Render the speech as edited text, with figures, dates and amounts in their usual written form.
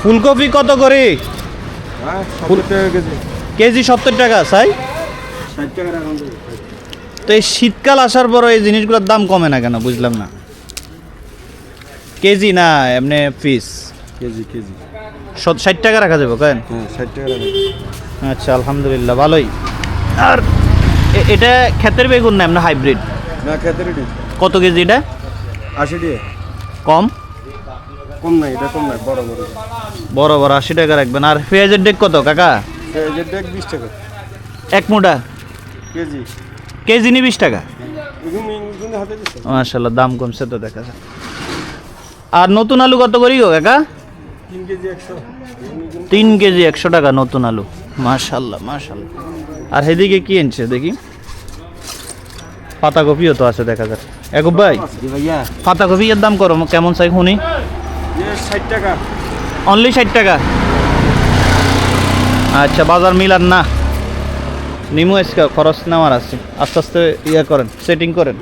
ফুলকপি কত করে? হ্যাঁ 70 টাকা কেজি। কেজি 70 টাকা চাই। 60 টাকা রাখুন। তো এই শীতকাল আসার পর এই জিনিসগুলোর দাম কমে না কেন বুঝলাম না। কেজি না এমনি পিস? KG KG. 60 টাকা রাখা যাবে কেন? হ্যাঁ 60 টাকা রাখুন। আচ্ছা আলহামদুলিল্লাহ ভালোই। আর এটা ক্ষেতের বেগুন না এমনি হাইব্রিড? না খেতে রেডি। কত কেজি এটা? 80 টাকা। কম? কম নাই, এটা কম নাই, বড় বড়। বড় বড় 80 টাকা রাখবেন। আর পেঁয়াজের ডেক কত কাকা? এই যে দেখ 20 টাকা এক মুঠা? কেজি। কেজি নি 20 টাকা? এগুলো হাতে দিছে। মাশাআল্লাহ দাম কমছে তো দেখা যায়। আর নতুন আলু কত করি গো কাকা? 3 কেজি 100। 3 কেজি 100 টাকা নতুন আলু। মাশাআল্লাহ মাশাআল্লাহ। আর এদিকে কি এনেছে দেখি? পাতাকপিও তো আছে দেখা যায়। এগুব ভাই জি ভাইয়া। পাতাকপি এর দাম করো কেমন চাই শুনি? ये 60 টাকা। অনলি 60 টাকা? আচ্ছা বাজার মিলান না, নিমু আজকে খরচ নেওয়ার আছে, আস্তে আস্তে ইয়ে করেন, সেটিং করেন।